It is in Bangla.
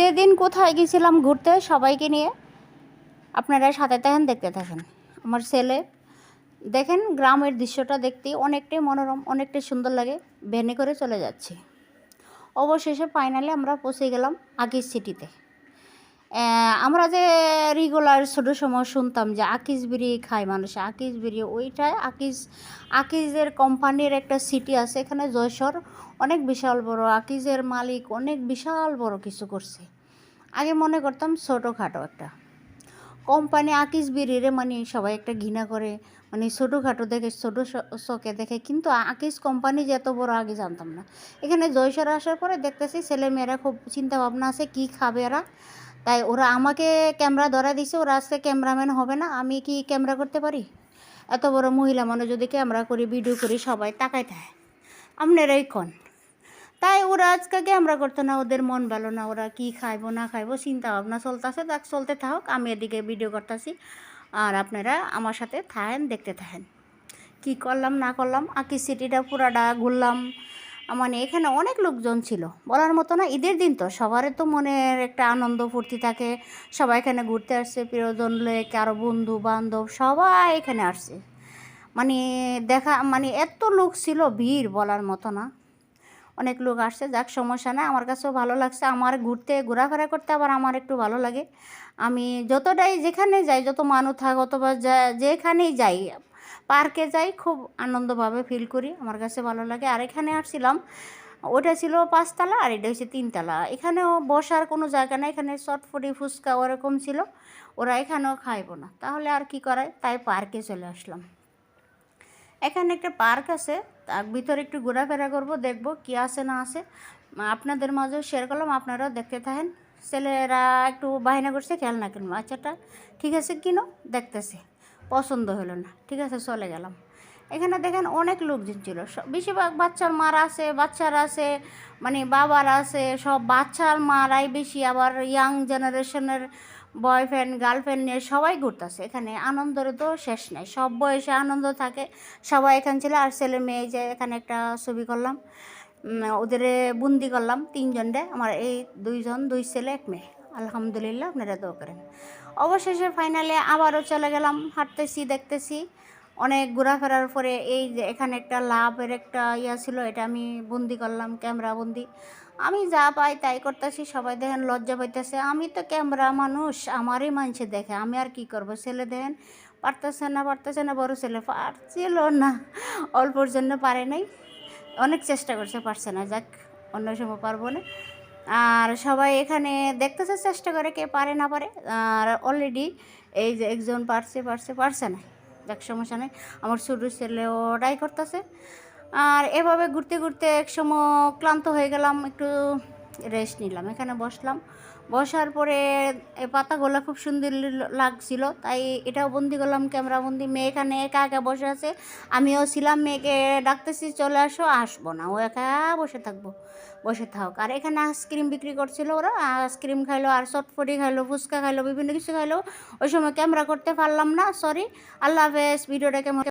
ঈদের দিন কোথায় গেছিলাম ঘুরতে সবাইকে নিয়ে। আপনারা সাথে থাকেন, দেখতে থাকেন। আমার ছেলে দেখেন, গ্রামের দৃশ্যটা দেখতে অনেকটাই মনোরম, অনেকটাই সুন্দর লাগে। ভ্যানে করে চলে যাচ্ছি। অবশেষে ফাইনালি আমরা পৌঁছে গেলাম আকিজ সিটিতে। আমরা যে রেগুলার ছোটো সময় শুনতাম যে আকিজ বিড়ি খায় মানুষ, আকিজ বিড়ি, ওইটাই আকিজের কোম্পানির একটা সিটি আছে এখানে যশোর। অনেক বিশাল বড়, আকিজের মালিক অনেক বিশাল বড় কিছু করছে। আগে মনে করতাম ছোটোখাটো একটা কোম্পানি আকিজ বিড়িরে, মানে সবাই একটা ঘৃণা করে, মানে ছোটোখাটো দেখে, ছোটো চোখে দেখে। কিন্তু আকিজ কোম্পানি যে এত বড় আগে জানতাম না। এখানে জয়সর আসার পরে দেখতেছি ছেলেমেয়েরা খুব চিন্তা ভাবনা আছে কী খাবে এরা। তাই ওরা আমাকে ক্যামেরা ধরা দিছে, ওরা আজকে ক্যামেরাম্যান হবে না। আমি কি ক্যামেরা করতে পারি? এত বড় মহিলা মানুষ যদি ক্যামেরা করি, ভিডিও করি, সবাই তাকাই থাকে, আপনারাই কন। তাই ওরা আজকে ক্যামেরা করতো না, ওদের মন ভালো না, ওরা কি খাইবো না খাইবো চিন্তা ভাবনা চলতেছে। তাক চলতে থাকুক, আমি এদিকে ভিডিও করতেছি, আর আপনারা আমার সাথে থাকেন, দেখতে থাকেন কি করলাম না করলাম। আকিজ সিটিটা পুরাটা ঘুরলাম। মানে এখানে অনেক লোকজন ছিল, বলার মতো না। ঈদের দিন তো সবারই তো মনের একটা আনন্দ ফুর্তি থাকে। সবাই এখানে ঘুরতে আসছে, প্রিয়জন লোক, আরও বন্ধু বান্ধব সবাই এখানে আসছে। মানে দেখা, মানে এত লোক ছিল, ভিড় বলার মতো না। অনেক লোক আসছে, যাক সমস্যা নাই, আমার কাছেও ভালো লাগছে। আমার ঘোরাফেরা করতে আবার আমার একটু ভালো লাগে। আমি যতটাই যেখানে যাই, যত মানুষ থাক অথবা যেখানেই যাই, পার্কে যাই, খুব আনন্দভাবে ফিল করি, আমার কাছে ভালো লাগে। আর এখানে আসছিলাম, ওটা ছিল 5তলা আর এটা হচ্ছে 3তলা। এখানেও বসার কোনো জায়গা না, এখানে চটফটি ফুচকা ওরকম ছিল। ওরা এখানেও খাইব না, তাহলে আর কি করায়, তাই পার্কে চলে আসলাম। এখানে একটা পার্ক আছে, তার ভিতরে একটু ঘোরাফেরা করবো, দেখবো কি আছে না আছে, আপনাদের মাঝেও শেয়ার করলাম, আপনারাও দেখতে থাকেন। ছেলেরা একটু বায়না করছে খেলনা কিনবো, আচ্ছাটা ঠিক আছে কিনো, দেখতেছে, পছন্দ হলো না, ঠিক আছে চলে গেলাম। এখানে দেখেন অনেক লোকজন ছিল, বেশিরভাগ বাচ্চার মারা আছে, বাচ্চারা আছে, মানে বাবারা আছে, সব বাচ্চার মারাই বেশি। আবার ইয়াং জেনারেশনের বয়ফ্রেন্ড গার্লফ্রেন্ড নিয়ে সবাই ঘুরতেছে এখানে। আনন্দের তো শেষ নেই, সব বয়সে আনন্দ থাকে, সবাই এখানে ছিল। আর ছেলে মেয়ে যে এখানে একটা ছবি করলাম, ওদের বন্দি করলাম 3জনরে, আমার এই 2জন, 2 ছেলে 1 মেয়ে। আলহামদুলিল্লাহ, আপনারা দোয়া করেন। অবশেষে ফাইনালে আবারও চলে গেলাম, হাঁটতেছি, দেখতেছি। অনেক ঘোরাফেরার পরে এই যে এখানে একটা লাভের একটা ইয়া ছিল, এটা আমি বন্দি করলাম, ক্যামেরা বন্দি। আমি যা পাই তাই করতেছি, সবাই দেখেন লজ্জা পাইতেছে। আমি তো ক্যামেরা মানুষ, আমারই মানুষে দেখে, আমি আর কি করব। ছেলে দেখেন পারতেছে না, বড় ছেলে পারছিল না, অল্পর জন্য পারে নাই, অনেক চেষ্টা করছে, পারছে না। যাক, অন্য সময় পারবো না। আর সবাই এখানে দেখতেছে, চেষ্টা করে, কে পারে না পারে। আর অলরেডি এই যে একজন পারছে না, যাক সমস্যা নেই। আমার ছোটো ছেলেও ট্রাই করতেছে। আর এভাবে ঘুরতে ঘুরতে এক সময় ক্লান্ত হয়ে গেলাম, একটু রেস্ট নিলাম, এখানে বসলাম। বসার পরে এই পাতাগুলো খুব সুন্দর লাগছিল, তাই এটাও বন্দি করলাম, ক্যামেরা বন্দি। মেয়ে এখানে একা একা বসে আছে, আমিও ছিলাম। মেয়েকে ডাকতেছি চলে আসো, আসবো না, ও একা বসে থাক। আর এখানে আইসক্রিম বিক্রি করছিল, ওরা আইসক্রিম খাইলো, আর চটপটি খাইলো, ফুচকা খাইলো, বিভিন্ন কিছু খাইলো। ওই সময় ক্যামেরা করতে পারলাম না, সরি। আল্লাহ হাফেজ। ভিডিওটা কেমন